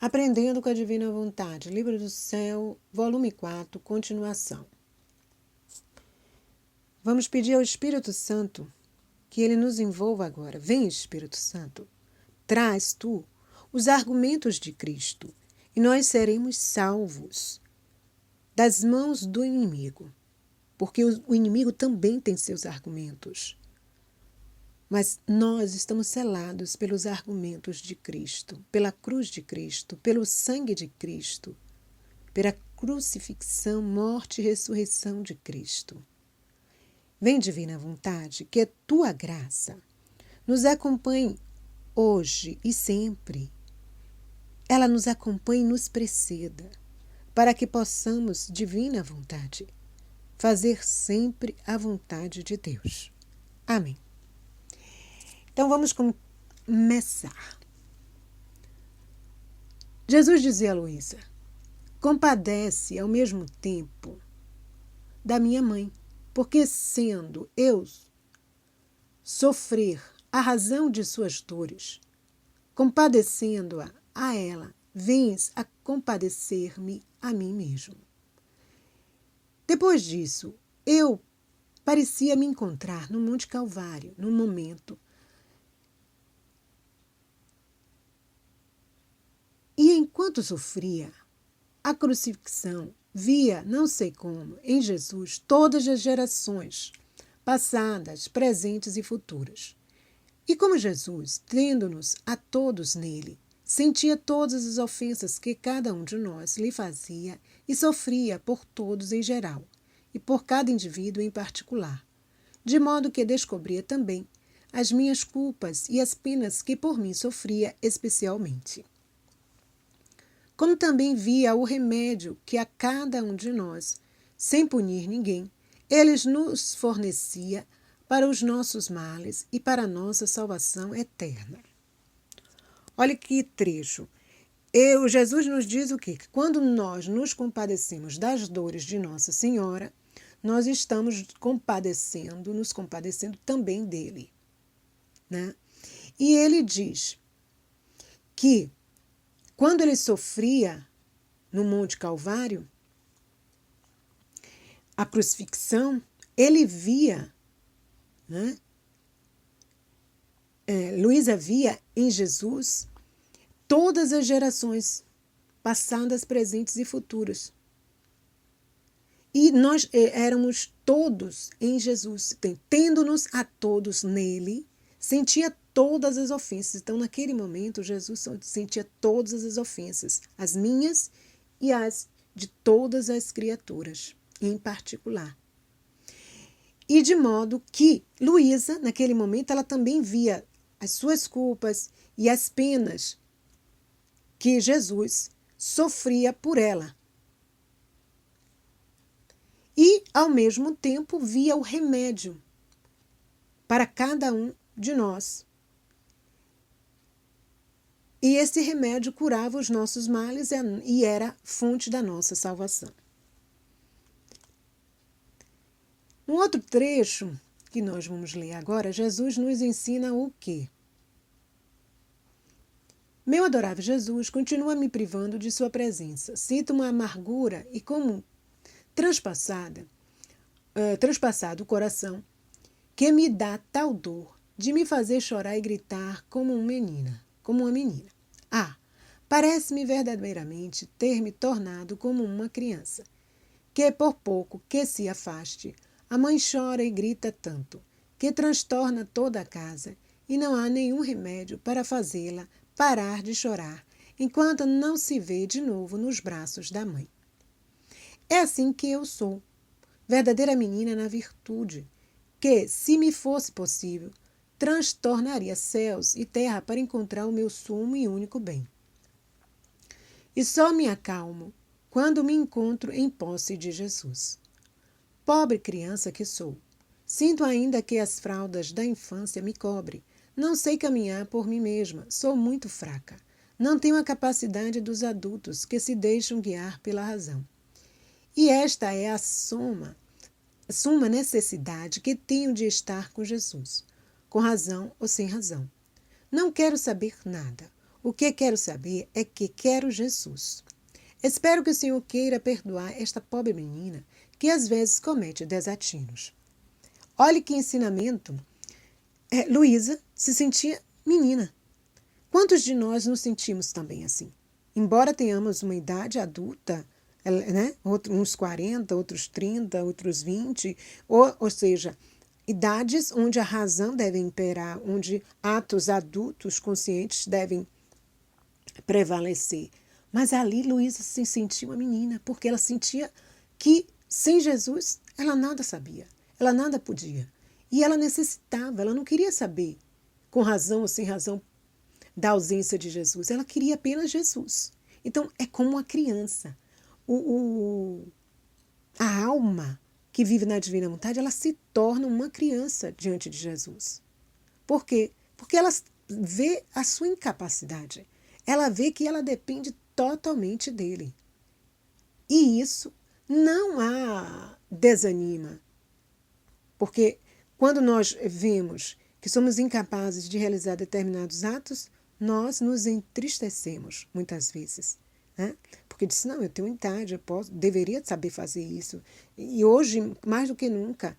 Aprendendo com a Divina Vontade, Livro do Céu, volume 4, continuação. Vamos pedir ao Espírito Santo que ele nos envolva agora. Vem, Espírito Santo, traz tu os argumentos de Cristo e nós seremos salvos das mãos do inimigo, porque o inimigo também tem seus argumentos. Mas nós estamos selados pelos argumentos de Cristo, pela cruz de Cristo, pelo sangue de Cristo, pela crucifixão, morte e ressurreição de Cristo. Vem, Divina Vontade, que a tua graça nos acompanhe hoje e sempre. Ela nos acompanhe e nos preceda, para que possamos, Divina Vontade, fazer sempre a vontade de Deus. Amém. Então vamos começar. Jesus dizia a Luísa: compadece ao mesmo tempo da minha mãe, porque sendo eu sofrer a razão de suas dores, compadecendo-a a ela, vens a compadecer-me a mim mesmo. Depois disso, eu parecia me encontrar no Monte Calvário, num momento. E enquanto sofria a crucifixão, via, não sei como, em Jesus todas as gerações, passadas, presentes e futuras. E como Jesus, tendo-nos a todos nele, sentia todas as ofensas que cada um de nós lhe fazia e sofria por todos em geral, e por cada indivíduo em particular, de modo que descobria também as minhas culpas e as penas que por mim sofria especialmente. Como também via o remédio que a cada um de nós, sem punir ninguém, ele nos fornecia para os nossos males e para a nossa salvação eterna. Olha que trecho. Jesus nos diz o quê? Que quando nós nos compadecemos das dores de Nossa Senhora, nós estamos nos compadecendo também dele, né? E ele diz que quando ele sofria no Monte Calvário, a crucifixão, ele via, né? Luísa via em Jesus todas as gerações, passadas, presentes e futuras. E nós éramos todos em Jesus, tendo-nos a todos nele, sentia todas as ofensas. Então, naquele momento, Jesus sentia todas as ofensas, as minhas e as de todas as criaturas, em particular. E de modo que Luísa, naquele momento, ela também via as suas culpas e as penas que Jesus sofria por ela. E, ao mesmo tempo, via o remédio para cada um de nós. E esse remédio curava os nossos males e era fonte da nossa salvação. Um outro trecho que nós vamos ler agora, Jesus nos ensina o quê? Meu adorável Jesus continua me privando de sua presença. Sinto uma amargura e como transpassado o coração, que me dá tal dor de me fazer chorar e gritar como uma menina. Parece-me verdadeiramente ter me tornado como uma criança, que por pouco que se afaste, a mãe chora e grita tanto, que transtorna toda a casa, e não há nenhum remédio para fazê-la parar de chorar, enquanto não se vê de novo nos braços da mãe. É assim que eu sou, verdadeira menina na virtude, que, se me fosse possível, transtornaria céus e terra para encontrar o meu sumo e único bem. E só me acalmo quando me encontro em posse de Jesus. Pobre criança que sou, sinto ainda que as fraldas da infância me cobrem. Não sei caminhar por mim mesma, sou muito fraca. Não tenho a capacidade dos adultos que se deixam guiar pela razão. E esta é a suma necessidade que tenho de estar com Jesus, com razão ou sem razão. Não quero saber nada. O que quero saber é que quero Jesus. Espero que o Senhor queira perdoar esta pobre menina que às vezes comete desatinos. Olhe que ensinamento. Luísa se sentia menina. Quantos de nós nos sentimos também assim? Embora tenhamos uma idade adulta, né? Uns 40, outros 30, outros 20, ou seja, idades onde a razão deve imperar, onde atos adultos conscientes devem prevalecer. Mas ali Luísa se sentia uma menina, porque ela sentia que sem Jesus ela nada sabia, ela nada podia. E ela necessitava, ela não queria saber, com razão ou sem razão, da ausência de Jesus. Ela queria apenas Jesus. Então, é como uma criança. A alma que vive na divina vontade, ela se torna uma criança diante de Jesus. Por quê? Porque ela vê a sua incapacidade. Ela vê que ela depende totalmente dele. E isso não a desanima. Porque quando nós vemos que somos incapazes de realizar determinados atos, nós nos entristecemos muitas vezes. Né? Porque diz, não, eu tenho idade, eu deveria saber fazer isso. E hoje, mais do que nunca,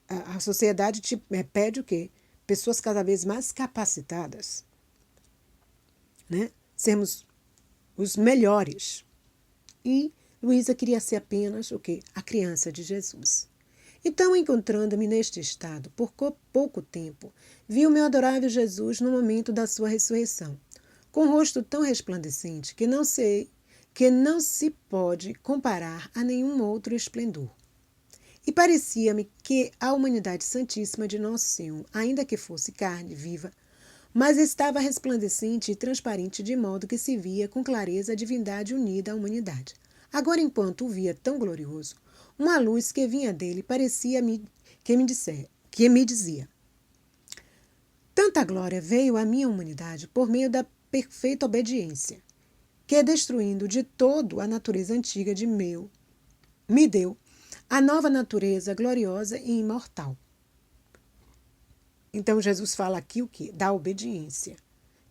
a sociedade te pede o quê? Pessoas cada vez mais capacitadas. Né? Sermos os melhores. E Luísa queria ser apenas o quê? A criança de Jesus. Então, encontrando-me neste estado por pouco tempo, vi o meu adorável Jesus no momento da sua ressurreição, com um rosto tão resplandecente que não se pode comparar a nenhum outro esplendor. E parecia-me que a humanidade santíssima de Nosso Senhor, ainda que fosse carne viva, mas estava resplandecente e transparente de modo que se via com clareza a divindade unida à humanidade. Agora, enquanto o via tão glorioso, uma luz que vinha dele parecia-me que me dizia: tanta glória veio à minha humanidade por meio da perfeita obediência, que, destruindo de todo a natureza antiga me deu a nova natureza gloriosa e imortal. Então, Jesus fala aqui o quê? Da obediência.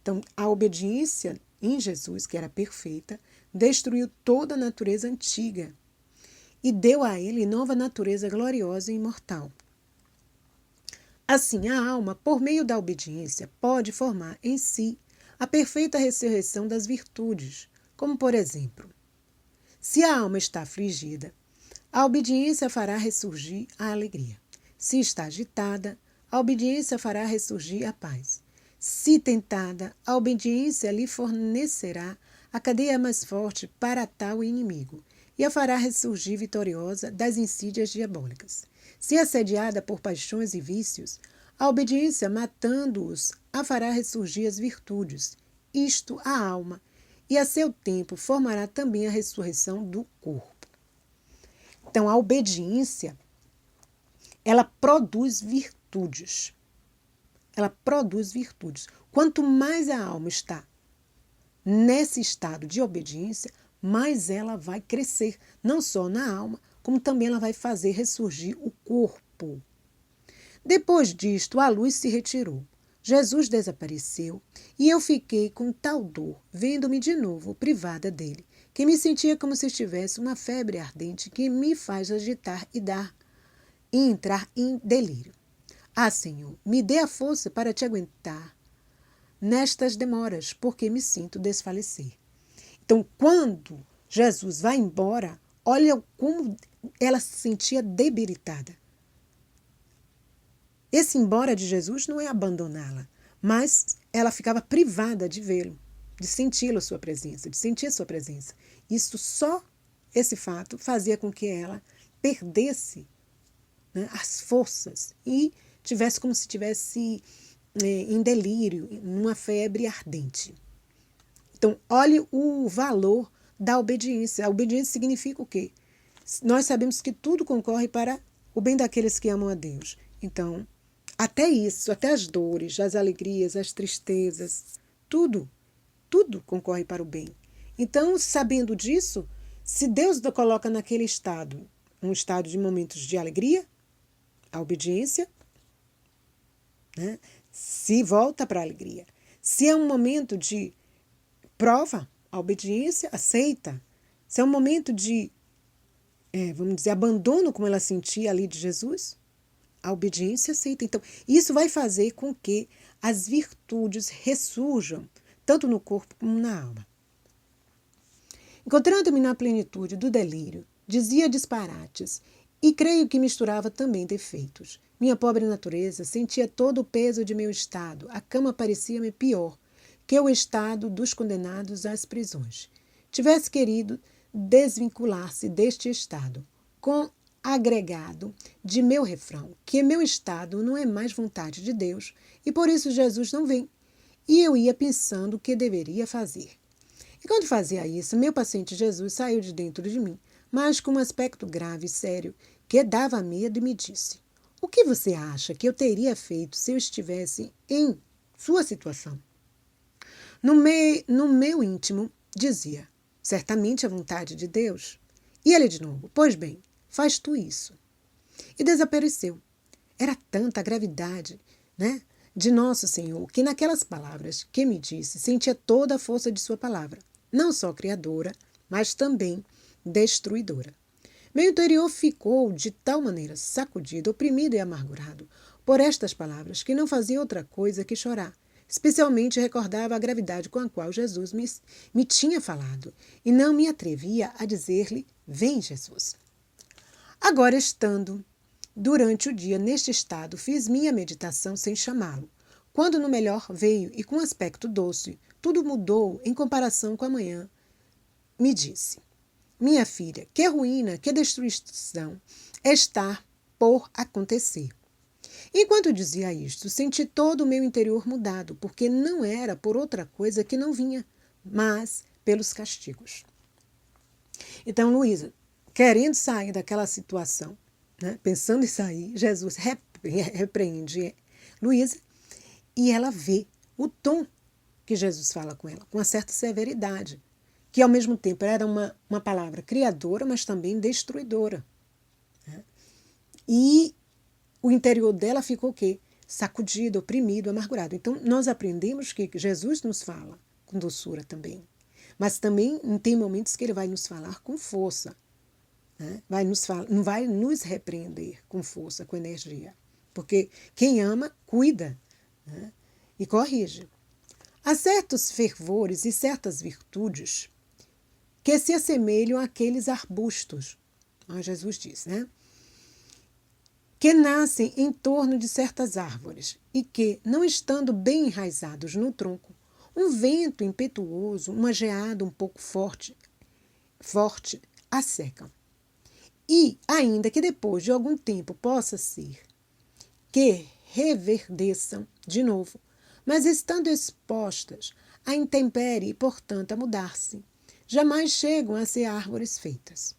Então, a obediência em Jesus, que era perfeita, destruiu toda a natureza antiga e deu a ele nova natureza gloriosa e imortal. Assim, a alma, por meio da obediência, pode formar em si a perfeita ressurreição das virtudes, como, por exemplo, se a alma está afligida, a obediência fará ressurgir a alegria. Se está agitada, a obediência fará ressurgir a paz. Se tentada, a obediência lhe fornecerá a cadeia mais forte para tal inimigo e a fará ressurgir vitoriosa das insídias diabólicas. Se assediada por paixões e vícios, a obediência, matando-os, a fará ressurgir as virtudes, isto a alma, e a seu tempo formará também a ressurreição do corpo. Então, a obediência, ela produz virtudes. Ela produz virtudes. Quanto mais a alma está nesse estado de obediência, mais ela vai crescer, não só na alma, como também ela vai fazer ressurgir o corpo. Depois disto, a luz se retirou. Jesus desapareceu e eu fiquei com tal dor, vendo-me de novo privada dele, que me sentia como se estivesse uma febre ardente que me faz agitar e entrar em delírio. Ah, Senhor, me dê a força para te aguentar nestas demoras, porque me sinto desfalecer. Então, quando Jesus vai embora, olha como ela se sentia debilitada. Esse embora de Jesus não é abandoná-la, mas ela ficava privada de vê-lo, de senti-lo, sua presença, de sentir a sua presença. Isso só, esse fato, fazia com que ela perdesse, né, as forças e tivesse como se estivesse em delírio, numa febre ardente. Então, olhe o valor da obediência. A obediência significa o quê? Nós sabemos que tudo concorre para o bem daqueles que amam a Deus. Então, até isso, até as dores, as alegrias, as tristezas, tudo concorre para o bem. Então, sabendo disso, se Deus coloca naquele estado, um estado de momentos de alegria, a obediência, né, se volta para a alegria. Se é um momento de prova a obediência, aceita. Se é um momento de, vamos dizer, abandono, como ela sentia ali de Jesus, a obediência aceita. Então, isso vai fazer com que as virtudes ressurjam, tanto no corpo como na alma. Encontrando-me na plenitude do delírio, dizia disparates e creio que misturava também defeitos. Minha pobre natureza sentia todo o peso de meu estado. A cama parecia-me pior que o estado dos condenados às prisões. Tivesse querido desvincular-se deste estado, com agregado de meu refrão, que meu estado não é mais vontade de Deus e por isso Jesus não vem. E eu ia pensando o que deveria fazer. E quando fazia isso, meu paciente Jesus saiu de dentro de mim, mas com um aspecto grave e sério, que dava medo e me disse: o que você acha que eu teria feito se eu estivesse em sua situação? No meu íntimo, dizia: certamente a vontade de Deus. E ele de novo: pois bem, faz tu isso. E desapareceu. Era tanta a gravidade, de Nosso Senhor, que naquelas palavras que me disse, sentia toda a força de sua palavra, não só criadora, mas também destruidora. Meu interior ficou de tal maneira sacudido, oprimido e amargurado por estas palavras que não fazia outra coisa que chorar. Especialmente recordava a gravidade com a qual Jesus me tinha falado e não me atrevia a dizer-lhe: vem, Jesus. Agora, estando durante o dia neste estado, fiz minha meditação sem chamá-lo. Quando no melhor veio e com aspecto doce, tudo mudou em comparação com a manhã, me disse: minha filha, que ruína, que destruição está por acontecer. Enquanto dizia isto, senti todo o meu interior mudado, porque não era por outra coisa que não vinha, mas pelos castigos. Então, Luísa, querendo sair daquela situação, pensando em sair, Jesus repreende Luísa e ela vê o tom que Jesus fala com ela, com uma certa severidade, que ao mesmo tempo era uma palavra criadora, mas também destruidora. E o interior dela ficou o quê? Sacudido, oprimido, amargurado. Então, nós aprendemos que Jesus nos fala com doçura também. Mas também tem momentos que ele vai nos falar com força. Não vai nos repreender com força, com energia. Porque quem ama, cuida, e corrige. Há certos fervores e certas virtudes que se assemelham àqueles arbustos, Jesus diz, que nascem em torno de certas árvores e que, não estando bem enraizados no tronco, um vento impetuoso, uma geada um pouco forte, a secam. E, ainda que depois de algum tempo possa ser que reverdeçam de novo, mas estando expostas à intempérie e, portanto, a mudar-se, jamais chegam a ser árvores feitas.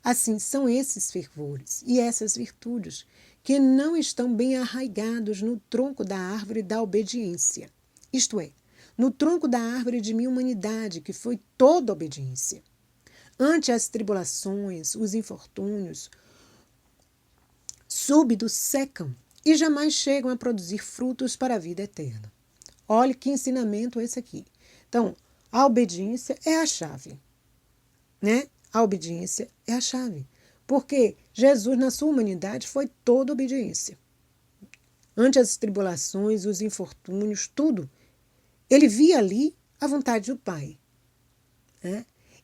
Assim são esses fervores e essas virtudes que não estão bem arraigados no tronco da árvore da obediência, isto é, no tronco da árvore de minha humanidade, que foi toda obediência. Ante as tribulações, os infortúnios, súbitos secam e jamais chegam a produzir frutos para a vida eterna. Olhe que ensinamento esse aqui. Então, a obediência é a chave, A obediência é a chave. Porque Jesus, na sua humanidade, foi toda obediência. Ante as tribulações, os infortúnios, tudo, ele via ali a vontade do Pai.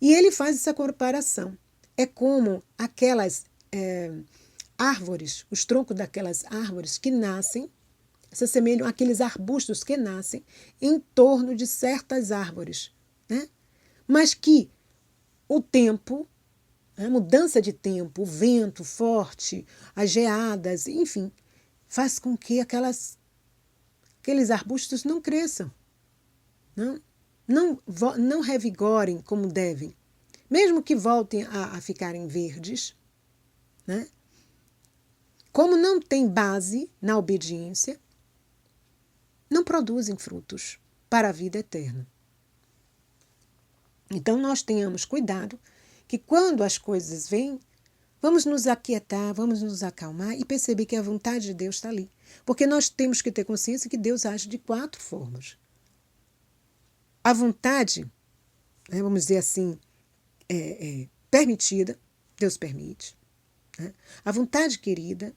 E ele faz essa comparação. É como aquelas árvores, os troncos daquelas árvores que nascem, se assemelham àqueles arbustos que nascem em torno de certas árvores, mas que o tempo, a mudança de tempo, o vento forte, as geadas, enfim, faz com que aqueles arbustos não cresçam, não revigorem como devem, mesmo que voltem a ficarem verdes, como não tem base na obediência, não produzem frutos para a vida eterna. Então, nós tenhamos cuidado que quando as coisas vêm, vamos nos aquietar, vamos nos acalmar e perceber que a vontade de Deus está ali. Porque nós temos que ter consciência que Deus age de 4 formas. A vontade né, vamos dizer assim, permitida, Deus permite, né? A vontade querida,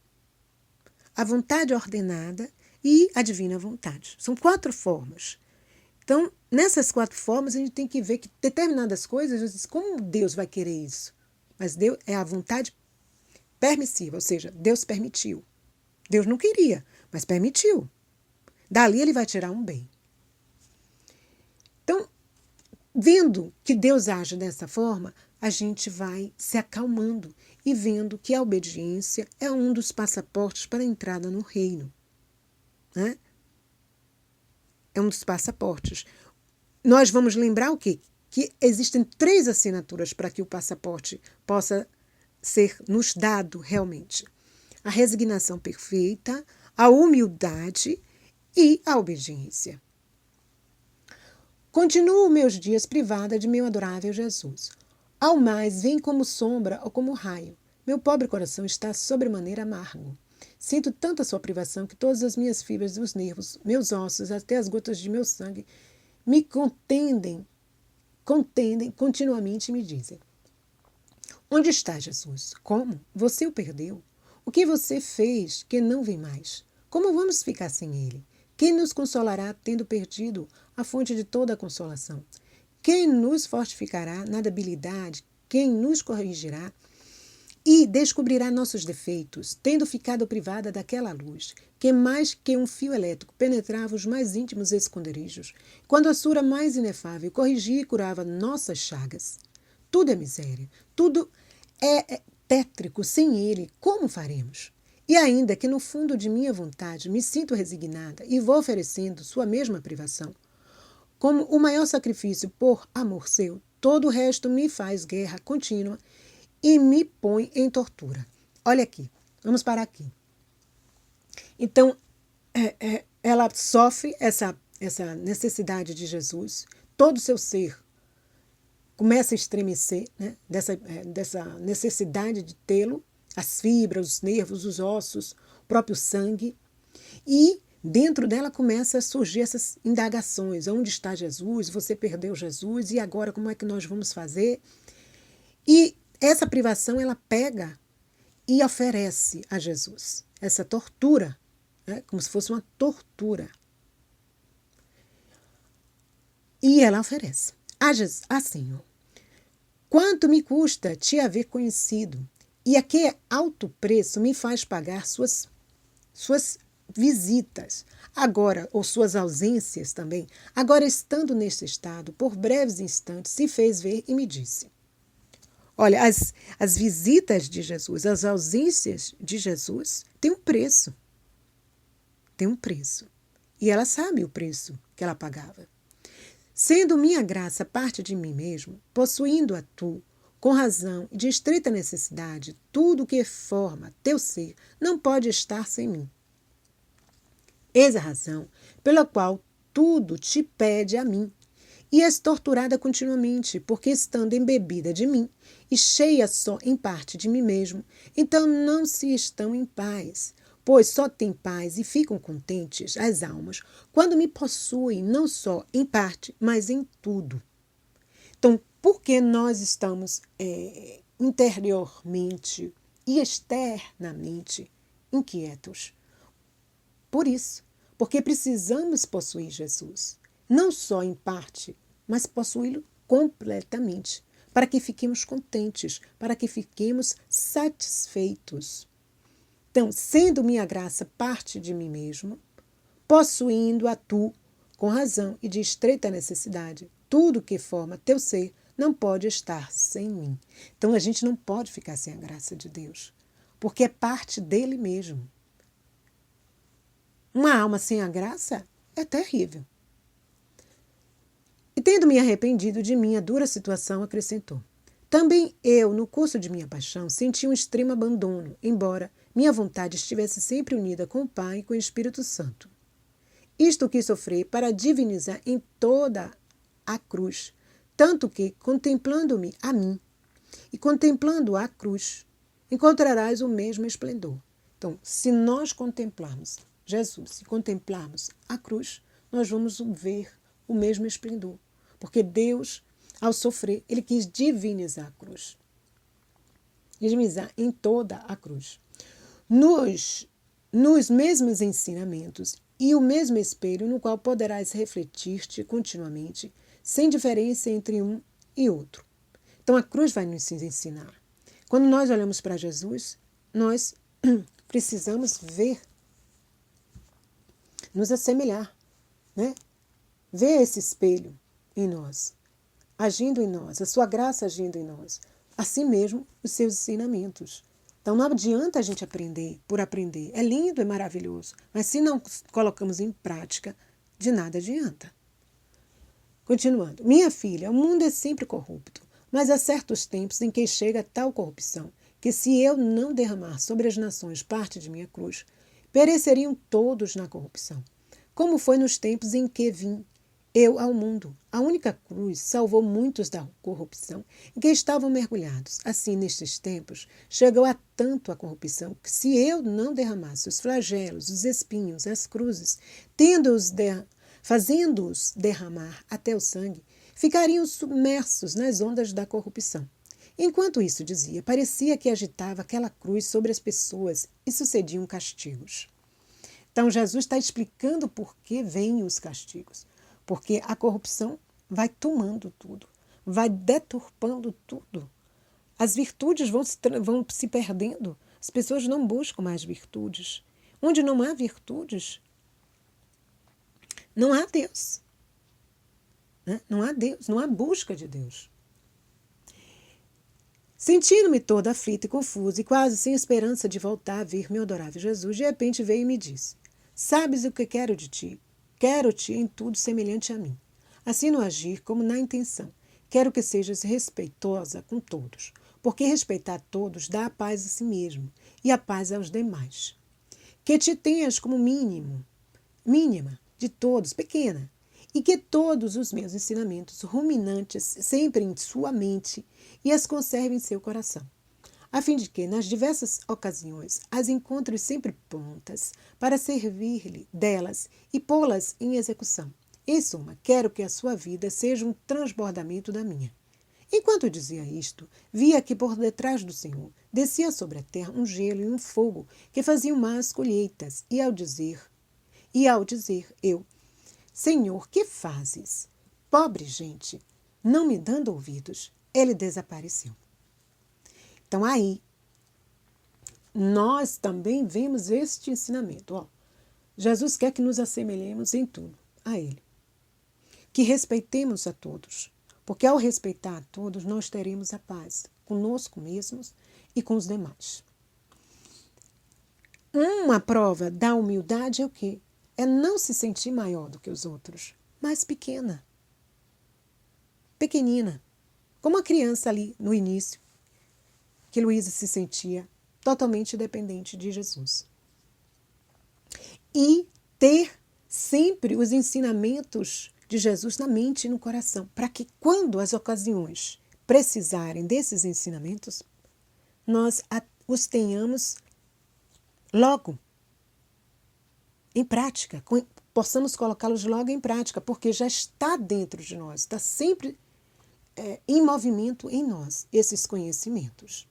a vontade ordenada e a divina vontade. São 4 formas. Então, nessas 4 formas, a gente tem que ver que determinadas coisas, como Deus vai querer isso? Mas Deus é a vontade permissiva, ou seja, Deus permitiu. Deus não queria, mas permitiu. Dali ele vai tirar um bem. Então, vendo que Deus age dessa forma, a gente vai se acalmando e vendo que a obediência é um dos passaportes para a entrada no reino, né? É um dos passaportes. Nós vamos lembrar o quê? Que existem 3 assinaturas para que o passaporte possa ser nos dado realmente. A resignação perfeita, a humildade e a obediência. Continuo meus dias privada de meu adorável Jesus. Ao mais, vem como sombra ou como raio. Meu pobre coração está sobremaneira amargo. Sinto tanta sua privação que todas as minhas fibras e os nervos, meus ossos, até as gotas de meu sangue, me contendem continuamente e me dizem: onde está Jesus? Como? Você o perdeu? O que você fez que não vem mais? Como vamos ficar sem ele? Quem nos consolará tendo perdido a fonte de toda a consolação? Quem nos fortificará na debilidade? Quem nos corrigirá e descobrirá nossos defeitos, tendo ficado privada daquela luz, que mais que um fio elétrico penetrava os mais íntimos esconderijos, quando a sura mais inefável corrigia e curava nossas chagas? Tudo é miséria, tudo é tétrico. Sem ele, como faremos? E ainda que no fundo de minha vontade me sinto resignada e vou oferecendo sua mesma privação, como o maior sacrifício por amor seu, todo o resto me faz guerra contínua e me põe em tortura. Olha aqui, vamos parar aqui. Então, ela sofre essa necessidade de Jesus, todo o seu ser começa a estremecer, né, dessa necessidade de tê-lo, as fibras, os nervos, os ossos, o próprio sangue. E dentro dela começa a surgir essas indagações. Onde está Jesus? Você perdeu Jesus, e agora como é que nós vamos fazer? E essa privação ela pega e oferece a Jesus essa tortura, né, como se fosse uma tortura. E ela oferece a Senhor: quanto me custa te haver conhecido, e a que alto preço me faz pagar suas visitas, agora, ou suas ausências também. Agora, estando neste estado, por breves instantes, se fez ver e me disse: olha, as visitas de Jesus, as ausências de Jesus, têm um preço. Tem um preço. E ela sabe o preço que ela pagava. Sendo minha graça parte de mim mesmo, possuindo-a tu, com razão e de estreita necessidade, tudo o que forma teu ser não pode estar sem mim. Eis a razão pela qual tudo te pede a mim, e és torturada continuamente, porque estando embebida de mim e cheia só em parte de mim mesmo, então não se estão em paz, pois só têm paz e ficam contentes as almas quando me possuem não só em parte, mas em tudo. Então, por que nós estamos interiormente e externamente inquietos? Por isso, porque precisamos possuir Jesus, não só em parte, mas possuí-lo completamente, para que fiquemos contentes, para que fiquemos satisfeitos. Então, sendo minha graça parte de mim mesmo, possuindo-a tu, com razão e de estreita necessidade, tudo que forma teu ser não pode estar sem mim. Então, a gente não pode ficar sem a graça de Deus, porque é parte dele mesmo. Uma alma sem a graça é terrível. E tendo me arrependido de minha dura situação, acrescentou: também eu, no curso de minha paixão, senti um extremo abandono, embora minha vontade estivesse sempre unida com o Pai e com o Espírito Santo. Isto quis sofrer para divinizar em toda a cruz, tanto que, contemplando-me a mim e contemplando a cruz, encontrarás o mesmo esplendor. Então, se nós contemplarmos Jesus, se contemplarmos a cruz, nós vamos ver o mesmo esplendor. Porque Deus, Ao sofrer, ele quis divinizar a cruz. Divinizar em toda a cruz. Nos mesmos ensinamentos e o mesmo espelho no qual poderás refletir-te continuamente, sem diferença entre um e outro. Então a cruz vai nos ensinar. Quando nós olhamos para Jesus, nós precisamos ver, nos assemelhar, né? Ver esse espelho em nós, agindo em nós, a sua graça agindo em nós. Assim mesmo, os seus ensinamentos. Então não adianta a gente aprender por aprender. É lindo, é maravilhoso, mas se não colocamos em prática, de nada adianta. Continuando. Minha filha, o mundo é sempre corrupto, mas há certos tempos em que chega tal corrupção, que se eu não derramar sobre as nações parte de minha cruz, pereceriam todos na corrupção. Como foi nos tempos em que vim eu ao mundo. A única cruz salvou muitos da corrupção em que estavam mergulhados. Assim, nestes tempos, chegou a tanto a corrupção que se eu não derramasse os flagelos, os espinhos, as cruzes, fazendo-os derramar até o sangue, ficariam submersos nas ondas da corrupção. Enquanto isso dizia, parecia que agitava aquela cruz sobre as pessoas e sucediam castigos. Então, Jesus está explicando por que vêm os castigos. Porque a corrupção vai tomando tudo, vai deturpando tudo. As virtudes vão se perdendo. As pessoas não buscam mais virtudes. Onde não há virtudes, não há Deus. Né? Não há Deus, não há busca de Deus. Sentindo-me toda aflita e confusa e quase sem esperança de voltar a ver meu adorável Jesus, de repente veio e me disse: sabes o que quero de ti? Quero-te em tudo semelhante a mim. Assim no agir como na intenção. Quero que sejas respeitosa com todos, porque respeitar todos dá a paz a si mesmo e a paz aos demais. Que te tenhas como mínima de todos, pequena, e que todos os meus ensinamentos ruminantes sempre em sua mente e as conserve em seu coração, a fim de que, nas diversas ocasiões, as encontre sempre prontas para servir-lhe delas e pô-las em execução. Em suma, quero que a sua vida seja um transbordamento da minha. Enquanto dizia isto, via que por detrás do Senhor descia sobre a terra um gelo e um fogo que faziam más colheitas, e ao dizer eu, Senhor, que fazes? Pobre gente, não me dando ouvidos, ele desapareceu. Então, aí, nós também vemos este ensinamento. Ó, Jesus quer que nos assemelhemos em tudo a Ele. Que respeitemos a todos, porque ao respeitar a todos, nós teremos a paz conosco mesmos e com os demais. Uma prova da humildade é o quê? É não se sentir maior do que os outros, mas pequena. Pequenina. Como a criança ali no início, que Luísa se sentia totalmente dependente de Jesus. E ter sempre os ensinamentos de Jesus na mente e no coração, para que quando as ocasiões precisarem desses ensinamentos, nós os tenhamos logo em prática, possamos colocá-los logo em prática, porque já está dentro de nós, está sempre em movimento em nós, esses conhecimentos.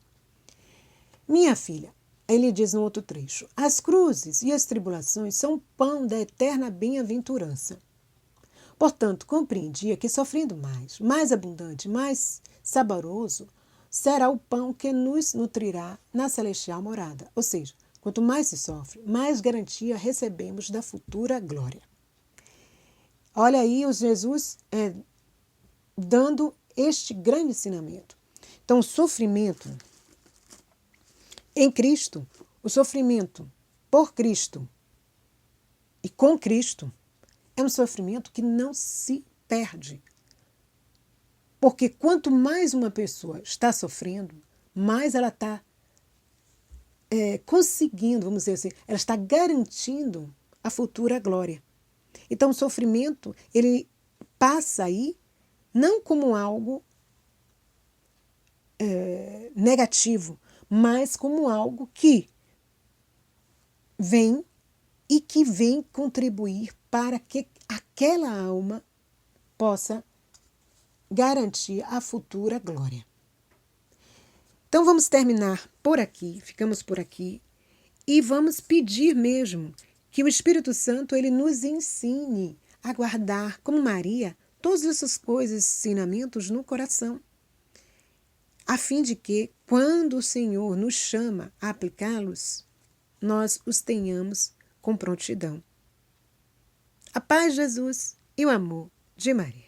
Minha filha, ele diz no outro trecho, as cruzes e as tribulações são pão da eterna bem-aventurança. Portanto, compreendia que sofrendo mais abundante, mais saboroso, será o pão que nos nutrirá na celestial morada. Ou seja, quanto mais se sofre, mais garantia recebemos da futura glória. Olha aí o Jesus dando este grande ensinamento. Então, o sofrimento em Cristo, o sofrimento por Cristo e com Cristo é um sofrimento que não se perde. Porque quanto mais uma pessoa está sofrendo, mais ela está conseguindo, vamos dizer assim, ela está garantindo a futura glória. Então o sofrimento, ele passa aí não como algo negativo, mas como algo que vem e que vem contribuir para que aquela alma possa garantir a futura glória. Então vamos terminar por aqui, ficamos por aqui e vamos pedir mesmo que o Espírito Santo ele nos ensine a guardar, como Maria, todas essas coisas, ensinamentos no coração, a fim de que, quando o Senhor nos chama a aplicá-los, nós os tenhamos com prontidão. A paz de Jesus e o amor de Maria.